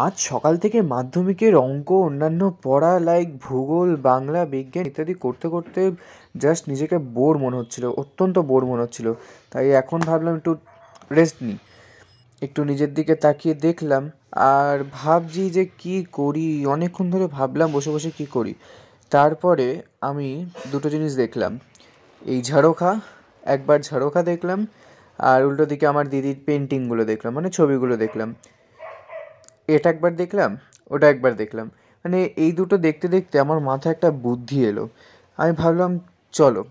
আজ সকাল থেকে মাধ্যমিকের অঙ্ক অন্যান্য পড়া লাইক ভূগোল বাংলা বিজ্ঞান ইত্যাদি করতে করতে জাস্ট নিজেকে বোর মনে হচ্ছিল, অত্যন্ত বোর মনে হচ্ছিল। তাই এখন ভাবলাম একটু রেস্ট নিই। একটু নিজের দিকে তাকিয়ে দেখলাম আর ভাবছি যে কি করি। অনেকক্ষণ ধরে ভাবলাম বসে বসে কি করি। তারপরে আমি দুটো জিনিস দেখলাম, এই ঝাড়খা, একবার ঝাড়খা দেখলাম আর উল্টো দিকে আমার দিদির পেন্টিংগুলো দেখলাম, মানে ছবিগুলো দেখলাম। এটা একবার দেখলাম, ওটা একবার দেখলাম, মানে এই দুটো দেখতে দেখতে আমার মাথায় একটা বুদ্ধি এলো। আমি ভাবলাম চলো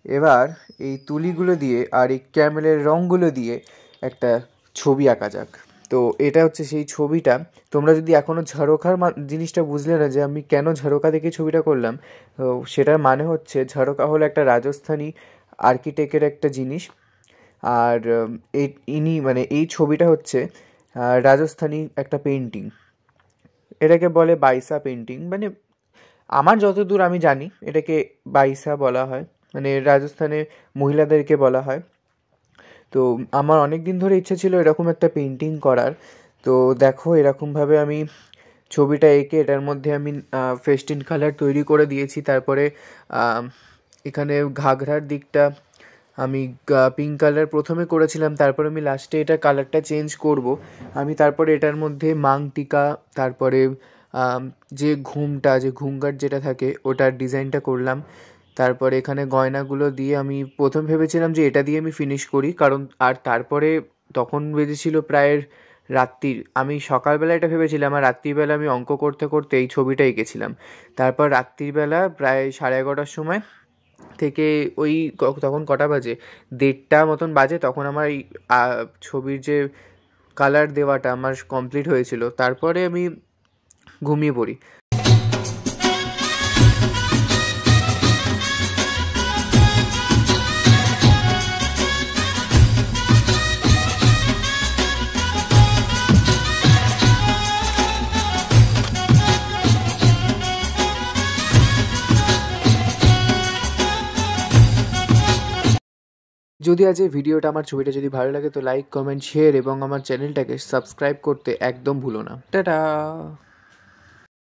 এবার এই তুলিগুলো দিয়ে আর এই ক্যামেলের রঙগুলো দিয়ে একটা ছবি আঁকা যাক। তো এটা হচ্ছে সেই ছবিটা। তোমরা যদি এখনও ঝাড়খার জিনিসটা বুঝলে না যে আমি কেন ঝাড়খা দেখে ছবিটা করলাম, তো সেটার মানে হচ্ছে ঝাড়খা হলো একটা রাজস্থানী আর্কিটেক্টের একটা জিনিস। আর ইনি মানে এই ছবিটা হচ্ছে রাজস্থানী একটা পেন্টিং। এটাকে বলে বাইসা পেন্টিং, মানে আমার যতদূর আমি জানি এটাকে বাইসা বলা হয়, মানে রাজস্থানে মহিলাদেরকে বলা হয়। তো আমার অনেক দিন ধরে ইচ্ছে ছিল এরকম একটা পেন্টিং করার। তো দেখো এরকমভাবে আমি ছবিটা এঁকে এটার মধ্যে আমি ফেস্টিন কালার তৈরি করে দিয়েছি। তারপরে এখানে ঘাঘরার দিকটা আমি পিঙ্ক কালার প্রথমে করেছিলাম, তারপরে আমি লাস্টে এটা কালারটা চেঞ্জ করব। আমি তারপরে এটার মধ্যে মাং টিকা, তারপরে যে ঘুমটা, যে ঘুমঘাট যেটা থাকে ওটার ডিজাইনটা করলাম। তারপরে এখানে গয়নাগুলো দিয়ে আমি প্রথম ভেবেছিলাম যে এটা দিয়ে আমি ফিনিশ করি, কারণ আর তারপরে তখন বেজেছিল প্রায় রাত্রির। আমি সকালবেলা এটা ভেবেছিলাম আর রাত্রিবেলা আমি অঙ্ক করতে করতে এই ছবিটা এঁকেছিলাম। তারপর রাত্রিবেলা প্রায় 11:30টার সময় থেকে ওই তখন কটা বাজে, 1:30 মতন বাজে, তখন আমার এই ছবির যে কালার দেওয়াটা আমার কমপ্লিট হয়েছিল। তারপরে আমি ঘুমিয়ে পড়ি। যদি আজ এই ভিডিওটা, আমার ছবিটা যদি ভালো লাগে তো লাইক কমেন্ট শেয়ার এবং আমার চ্যানেলটাকে সাবস্ক্রাইব করতে একদম ভুলো না। টাটা।